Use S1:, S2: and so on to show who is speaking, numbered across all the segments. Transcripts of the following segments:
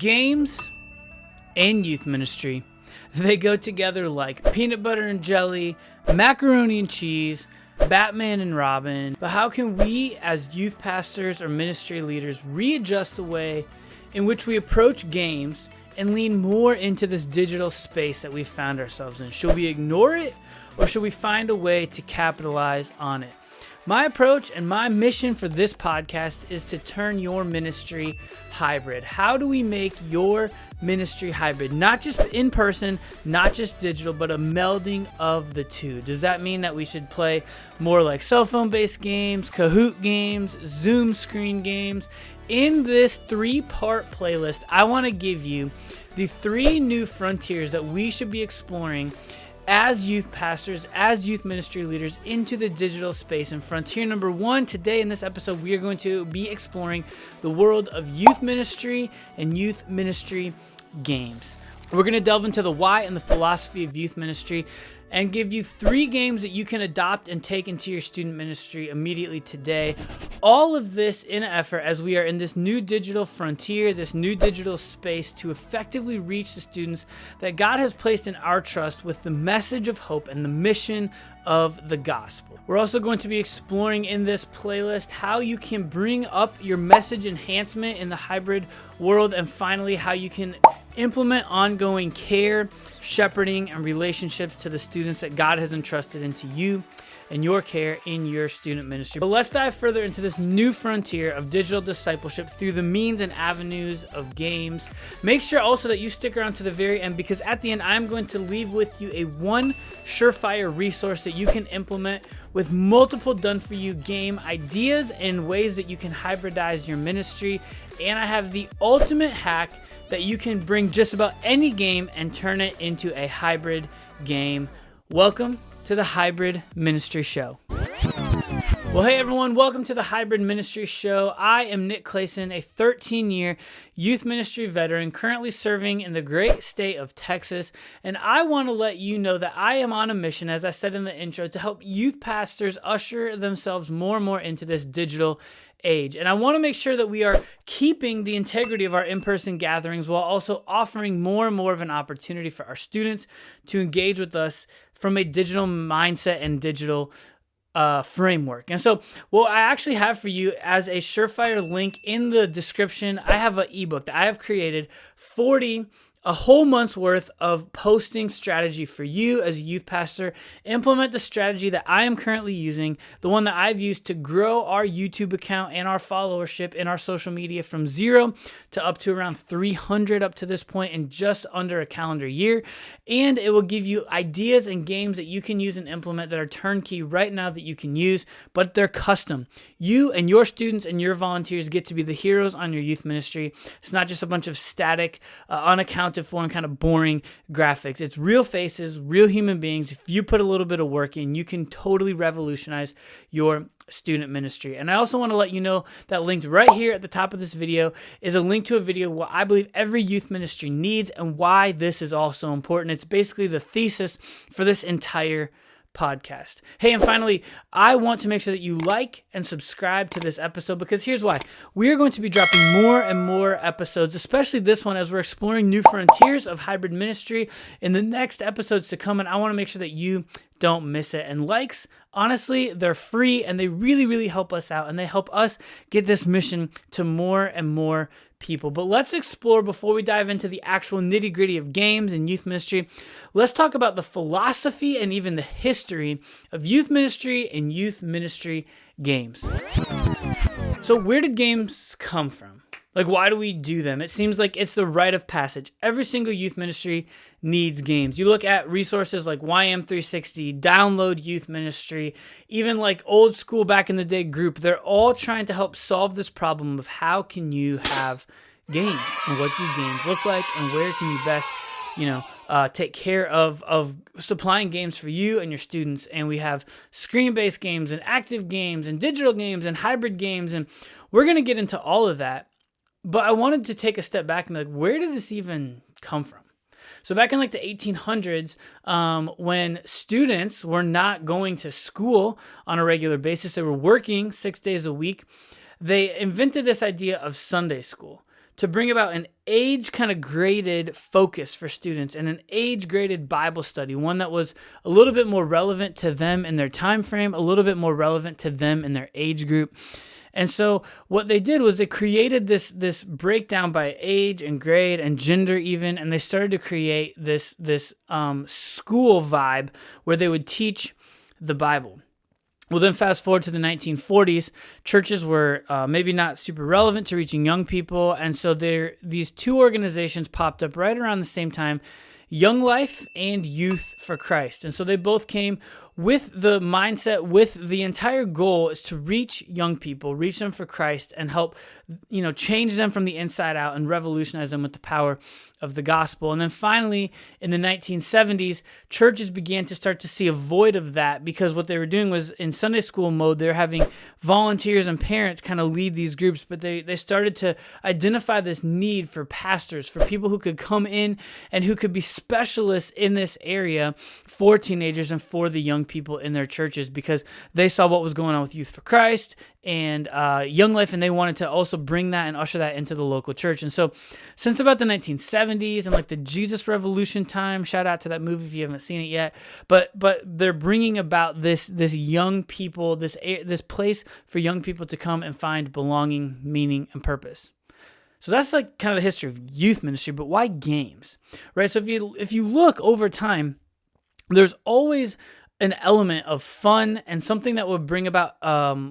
S1: Games and youth ministry, they go together like peanut butter and jelly, macaroni and cheese, Batman and Robin. But how can we as youth pastors or ministry leaders readjust the way in which we approach games and lean more into this digital space that we've found ourselves in? Should we ignore it, or should we find a way to capitalize on it? My approach and my mission for this podcast is to turn your ministry hybrid. How do we make your ministry hybrid? Not just in person, not just digital, but a melding of the two. Does that mean that we should play more like cell phone-based games, Kahoot games, Zoom screen games? In this 3-part playlist, I want to give you the 3 new frontiers that we should be exploring as youth pastors, as youth ministry leaders into the digital space. And frontier number 1, today in this episode, we are going to be exploring the world of youth ministry and youth ministry games. We're going to delve into the why and the philosophy of youth ministry and give you 3 games that you can adopt and take into your student ministry immediately today. All of this in an effort as we are in this new digital frontier, this new digital space to effectively reach the students that God has placed in our trust with the message of hope and the mission of the gospel. We're also going to be exploring in this playlist how you can bring up your message enhancement in the hybrid world, and finally how you can implement ongoing care, shepherding, and relationships to the students that God has entrusted into you and your care in your student ministry. But let's dive further into this new frontier of digital discipleship through the means and avenues of games. Make sure also that you stick around to the very end, because at the end, I'm going to leave with you a 1 surefire resource that you can implement with multiple done-for-you game ideas and ways that you can hybridize your ministry. And I have the ultimate hack that you can bring just about any game and turn it into a hybrid game. Welcome to the Hybrid Ministry Show. Well, hey everyone, welcome to the Hybrid Ministry Show. I am Nick Clayson, a 13-year youth ministry veteran currently serving in the great state of Texas, and I want to let you know that I am on a mission, as I said in the intro, to help youth pastors usher themselves more and more into this digital age. And I want to make sure that we are keeping the integrity of our in-person gatherings while also offering more and more of an opportunity for our students to engage with us from a digital mindset and digital framework. And so what I actually have for you as a surefire link in the description, I have an ebook that I have created, a whole month's worth of posting strategy for you as a youth pastor. Implement the strategy that I am currently using, the one that I've used to grow our YouTube account and our followership in our social media from 0 to up to around 300 up to this point in just under a calendar year. And it will give you ideas and games that you can use and implement that are turnkey right now that you can use, but they're custom. You and your students and your volunteers get to be the heroes on your youth ministry. It's not just a bunch of static, unaccounted for and kind of boring graphics. It's real faces, real human beings. If you put a little bit of work in, you can totally revolutionize your student ministry. And I also want to let you know that linked right here at the top of this video is a link to a video what I believe every youth ministry needs and why this is all so important. It's basically the thesis for this entire podcast. Hey, and finally, I want to make sure that you like and subscribe to this episode, because here's why. We are going to be dropping more and more episodes, especially this one, as we're exploring new frontiers of hybrid ministry in the next episodes to come, and I want to make sure that you don't miss it. And likes, honestly, they're free, and they really, really help us out, and they help us get this mission to more and more people. But let's explore, before we dive into the actual nitty-gritty of games and youth ministry, let's talk about the philosophy and even the history of youth ministry and youth ministry games. So where did games come from? Like, why do we do them? It seems like it's the rite of passage. Every single youth ministry needs games. You look at resources like YM360, Download Youth Ministry, even like old school back in the day group. They're all trying to help solve this problem of how can you have games and what do games look like and where can you best, take care of supplying games for you and your students. And we have screen-based games and active games and digital games and hybrid games. And we're going to get into all of that. But I wanted to take a step back and be like, where did this even come from? So back in like the 1800s, when students were not going to school on a regular basis, they were working 6 days a week, they invented this idea of Sunday school to bring about an age kind of graded focus for students and an age graded Bible study, one that was a little bit more relevant to them in their time frame, a little bit more relevant to them in their age group. And so what they did was they created this breakdown by age and grade and gender even, and they started to create this school vibe where they would teach the Bible. Well, then fast forward to the 1940s, churches were maybe not super relevant to reaching young people, and so these two organizations popped up right around the same time, Young Life and Youth for Christ. And so they both came with the mindset, with the entire goal is to reach young people, reach them for Christ, and help, change them from the inside out and revolutionize them with the power of the gospel. And then finally, in the 1970s, churches began to start to see a void of that, because what they were doing was in Sunday school mode, they're having volunteers and parents kind of lead these groups, but they started to identify this need for pastors, for people who could come in and who could be specialists in this area for teenagers and for the young people in their churches, because they saw what was going on with Youth for Christ and Young Life, and they wanted to also bring that and usher that into the local church. And so since about the 1970s and like the Jesus Revolution time, shout out to that movie if you haven't seen it yet, but they're bringing about this young people, this place for young people to come and find belonging, meaning, and purpose. So that's like kind of the history of youth ministry, but why games, right? So if you look over time, there's always an element of fun and something that would bring about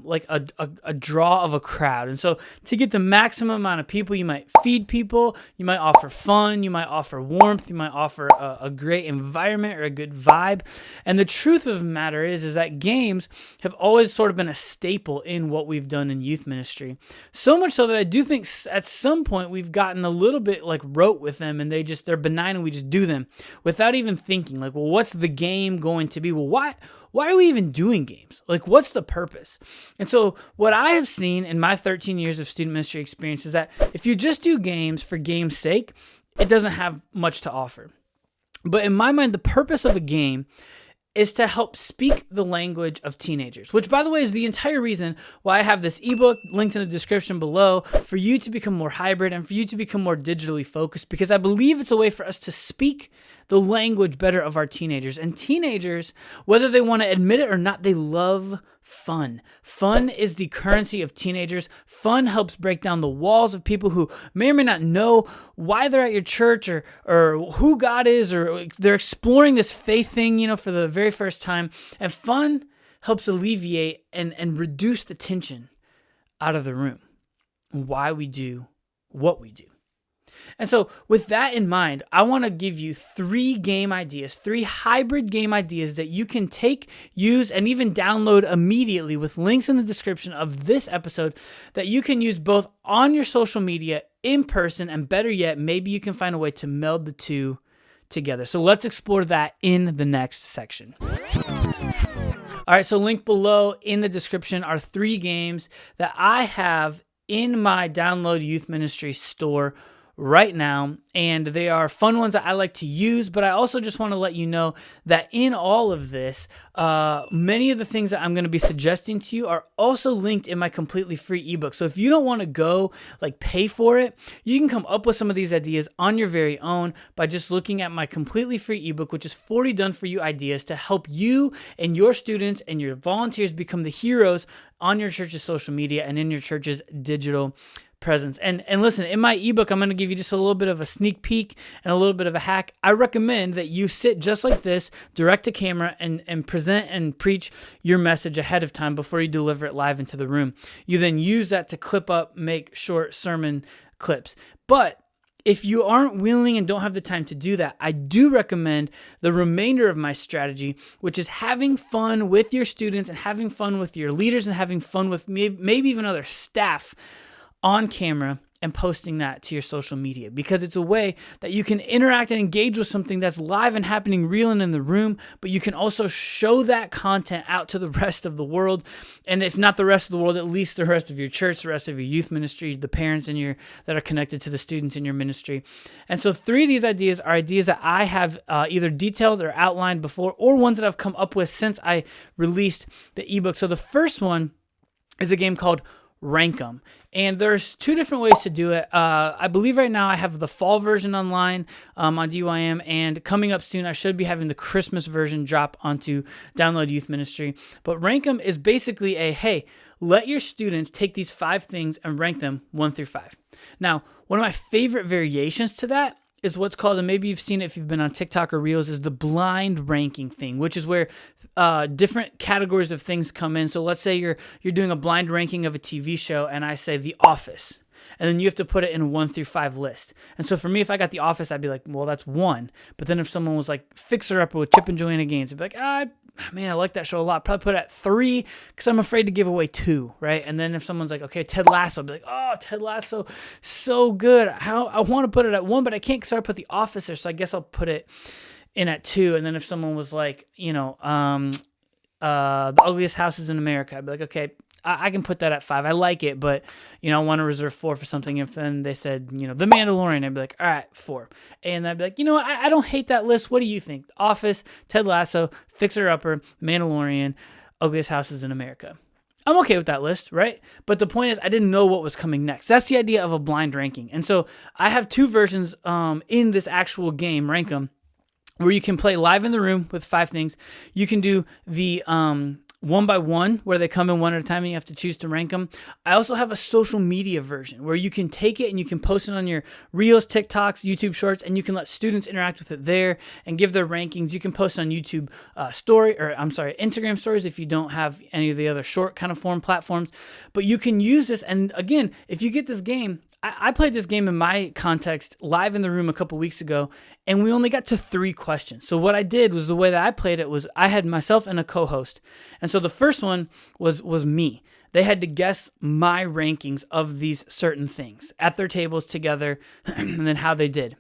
S1: like a draw of a crowd. And so to get the maximum amount of people, you might feed people, you might offer fun, you might offer warmth, you might offer a great environment or a good vibe. And the truth of the matter is that games have always sort of been a staple in what we've done in youth ministry. So much so that I do think at some point we've gotten a little bit like rote with them, and they're benign and we just do them without even thinking like, well, what's the game going to be? Well, why are we even doing games? Like, what's the purpose? And so what I have seen in my 13 years of student ministry experience is that if you just do games for game's sake, it doesn't have much to offer. But in my mind, the purpose of a game is to help speak the language of teenagers, which, by the way, is the entire reason why I have this ebook linked in the description below for you to become more hybrid and for you to become more digitally focused, because I believe it's a way for us to speak the language better of our teenagers. And teenagers, whether they want to admit it or not, they love fun. Fun is the currency of teenagers. Fun helps break down the walls of people who may or may not know why they're at your church or who God is, or they're exploring this faith thing, for the very first time. And fun helps alleviate and reduce the tension out of the room, why we do what we do. And so with that in mind, I want to give you 3 game ideas, 3 hybrid game ideas that you can take, use, and even download immediately with links in the description of this episode that you can use both on your social media, in person, and better yet, maybe you can find a way to meld the two together. So let's explore that in the next section. All right, so link below in the description are 3 games that I have in my Download Youth Ministry store right now, and they are fun ones that I like to use. But I also just want to let you know that in all of this, many of the things that I'm going to be suggesting to you are also linked in my completely free ebook. So if you don't want to go like pay for it, you can come up with some of these ideas on your very own by just looking at my completely free ebook, which is 40 done for you ideas to help you and your students and your volunteers become the heroes on your church's social media and in your church's digital presence. And listen, in my ebook, I'm going to give you just a little bit of a sneak peek and a little bit of a hack. I recommend that you sit just like this, direct to camera, and present and preach your message ahead of time before you deliver it live into the room. You then use that to clip up, make short sermon clips. But if you aren't willing and don't have the time to do that, I do recommend the remainder of my strategy, which is having fun with your students and having fun with your leaders and having fun with maybe even other staff on camera and posting that to your social media, because it's a way that you can interact and engage with something that's live and happening real and in the room, but you can also show that content out to the rest of the world. And if not the rest of the world, at least the rest of your church, the rest of your youth ministry, the parents that are connected to the students in your ministry. And so 3 of these ideas are ideas that I have either detailed or outlined before, or ones that I've come up with since I released the ebook. So the first one is a game called rank them. And there's two different ways to do it. I believe right now I have the fall version online on DYM, and coming up soon I should be having the Christmas version drop onto Download Youth Ministry. But rank them is basically hey, let your students take these 5 things and rank them 1 through 5. Now, one of my favorite variations to that is what's called, and maybe you've seen it if you've been on TikTok or Reels, is the blind ranking thing, which is where different categories of things come in. So let's say you're doing a blind ranking of a TV show, and I say The Office, and then you have to put it in a 1 through 5 list. And so for me, if I got The Office, I'd be like, well, that's 1. But then if someone was like Fixer Upper with Chip and Joanna Gaines, I'd be like, man, I like that show a lot. Probably put it at 3 because I'm afraid to give away 2, right? And then if someone's like, okay, Ted Lasso, I'll be like, oh, Ted Lasso, so good. I want to put it at 1, but I can't because I put The Office there, so I guess I'll put it in at 2. And then if someone was like, The Ugliest Houses in America, I'd be like, okay, I can put that at 5. I like it, but, I want to reserve 4 for something. If then they said, The Mandalorian, I'd be like, all right, 4. And I'd be like, I don't hate that list. What do you think? Office, Ted Lasso, Fixer Upper, Mandalorian, Ugliest Houses in America. I'm okay with that list, right? But the point is I didn't know what was coming next. That's the idea of a blind ranking. And so I have 2 versions in this actual game, Rank 'em, where you can play live in the room with 5 things. You can do the 1 by 1, where they come in one at a time and you have to choose to rank them. I also have a social media version where you can take it and you can post it on your Reels, TikToks, YouTube Shorts, and you can let students interact with it there and give their rankings. You can post it on YouTube Instagram stories if you don't have any of the other short kind of form platforms. But you can use this, and again, if you get this game, I played this game in my context live in the room a couple weeks ago, and we only got to 3 questions. So what I did was, the way that I played it was I had myself and a co-host. And so the first one was me. They had to guess my rankings of these certain things at their tables together and then how they did.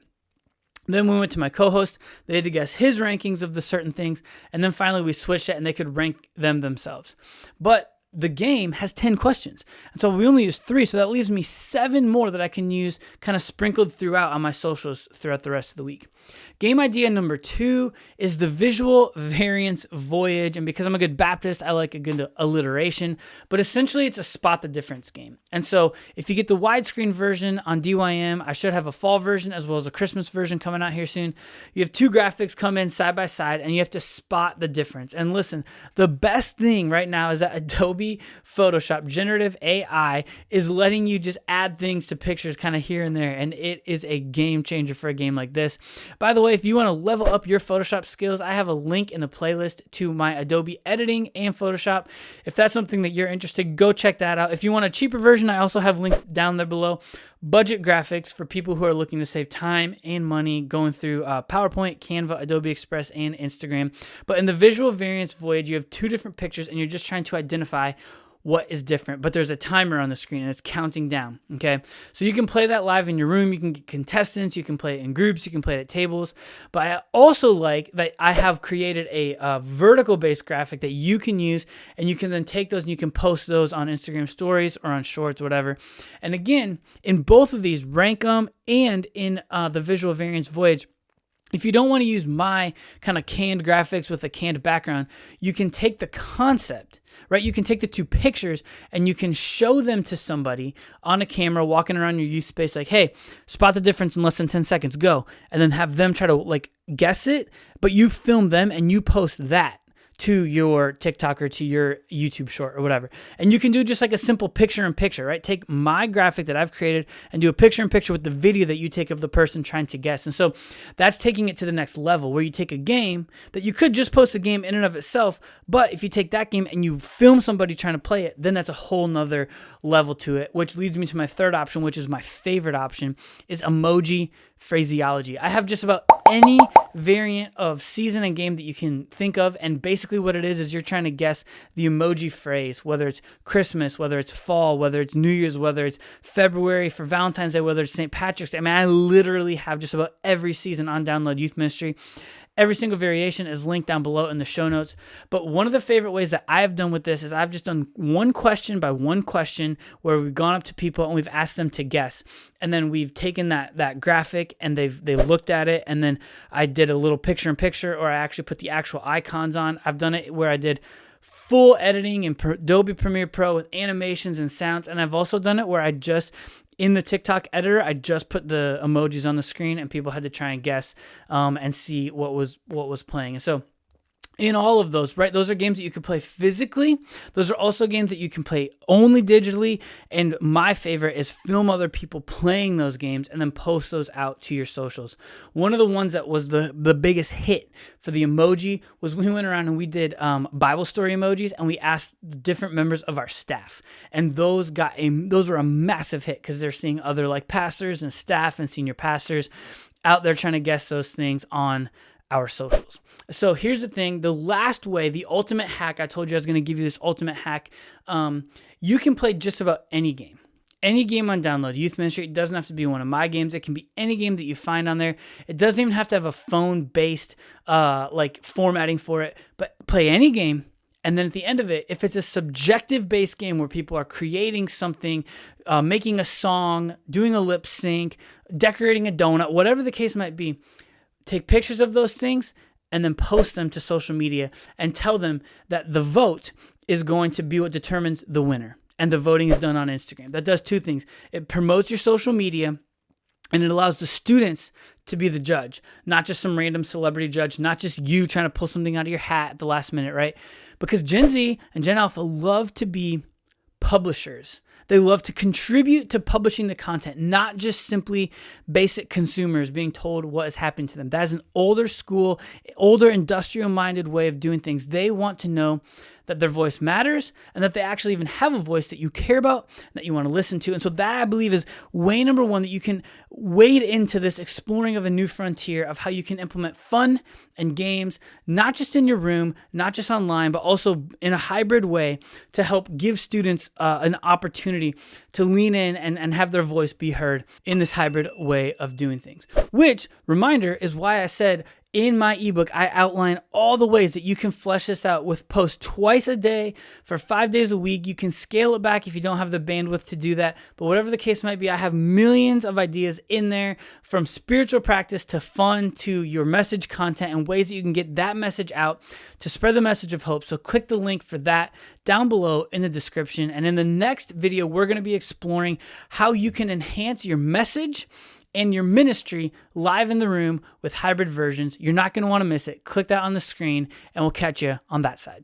S1: Then we went to my co-host. They had to guess his rankings of the certain things. And then finally we switched it and they could rank them themselves. But the game has 10 questions. And so we only used 3. So that leaves me 7 more that I can use kind of sprinkled throughout on my socials throughout the rest of the week. Game idea number 2 is the visual variance voyage. And because I'm a good Baptist, I like a good alliteration. But essentially, it's a spot the difference game. And so if you get the widescreen version on DYM, I should have a fall version as well as a Christmas version coming out here soon. You have 2 graphics come in side by side, and you have to spot the difference. And listen, the best thing right now is that Adobe Photoshop generative AI is letting you just add things to pictures kind of here and there. And it is a game changer for a game like this. By the way, if you want to level up your Photoshop skills, I have a link in the playlist to my Adobe editing and Photoshop. If that's something that you're interested, go check that out. If you want a cheaper version, I also have linked down there below. Budget graphics for people who are looking to save time and money going through PowerPoint, Canva, Adobe Express, and Instagram. But in the visual variance voyage, you have 2 different pictures and you're just trying to identify what is different, but there's a timer on the screen and it's counting down, okay? So you can play that live in your room, you can get contestants, you can play it in groups, you can play it at tables, but I also like that I have created a vertical-based graphic that you can use, and you can then take those and you can post those on Instagram stories or on shorts, whatever. And again, in both of these, Rank 'em and in the visual variance voyage, if you don't want to use my kind of canned graphics with a canned background, you can take the concept, right? You can take the 2 pictures and you can show them to somebody on a camera walking around your youth space like, hey, spot the difference in less than 10 seconds, go. And then have them try to guess it, but you film them and you post that to your TikTok or to your YouTube short or whatever. And you can do just like a simple picture-in-picture, right? Take my graphic that I've created and do a picture-in-picture with the video that you take of the person trying to guess. And so that's taking it to the next level, where you take a game that you could just post a game in and of itself, but if you take that game and you film somebody trying to play it, then that's a whole nother level to it, which leads me to my third option, which is my favorite option, is emoji phraseology. I have just about any variant of season and game that you can think of, and basically what it is you're trying to guess the emoji phrase, whether it's Christmas, whether it's fall, whether it's New Year's, whether it's February for Valentine's Day, whether it's St. Patrick's Day. I mean, I literally have just about every season on Download Youth Ministry. Every single variation is linked down below in the show notes. But one of the favorite ways that I have done with this is I've just done 1 question by 1 question where we've gone up to people and we've asked them to guess. And then we've taken that graphic and they've looked at it, and then I did a little picture-in-picture, or I actually put the actual icons on. I've done it where I did full editing in Adobe Premiere Pro with animations and sounds. And I've also done it where in the TikTok editor, I just put the emojis on the screen and people had to try and guess and see what was playing. And so in all of those, right, those are games that you can play physically. Those are also games that you can play only digitally. And my favorite is film other people playing those games and then post those out to your socials. One of the ones that was the biggest hit for the emoji was we went around and we did Bible story emojis, and we asked different members of our staff. And those were a massive hit because they're seeing other like pastors and staff and senior pastors out there trying to guess those things on our socials. So here's the thing, the last way, the ultimate hack, I told you I was going to give you this ultimate hack. You can play just about any game on download. Youth Ministry, it doesn't have to be one of my games. It can be any game that you find on there. It doesn't even have to have a phone-based like formatting for it, but play any game. And then at the end of it, if it's a subjective-based game where people are creating something, making a song, doing a lip sync, decorating a donut, whatever the case might be, take pictures of those things and then post them to social media and tell them that the vote is going to be what determines the winner. And the voting is done on Instagram. That does two things. It promotes your social media, and it allows the students to be the judge, not just some random celebrity judge, not just you trying to pull something out of your hat at the last minute, right? Because Gen Z and Gen Alpha love to be publishers. They love to contribute to publishing the content, not just simply basic consumers being told what is happening to them. That is an older school, older industrial-minded way of doing things. They want to know that their voice matters and that they actually even have a voice that you care about, that you want to listen to. And so that, I believe, is way number one, that you can wade into this exploring of a new frontier of how you can implement fun and games, not just in your room, not just online, but also in a hybrid way to help give students an opportunity to lean in and have their voice be heard in this hybrid way of doing things. Which, reminder, is why I said in my ebook, I outline all the ways that you can flesh this out with posts twice a day for 5 days a week. You can scale it back if you don't have the bandwidth to do that. But whatever the case might be, I have millions of ideas in there, from spiritual practice to fun to your message content, and ways that you can get that message out to spread the message of hope. So click the link for that down below in the description. And in the next video, we're going to be exploring how you can enhance your message and your ministry live in the room with hybrid versions. You're not going to want to miss it. Click that on the screen, and we'll catch you on that side.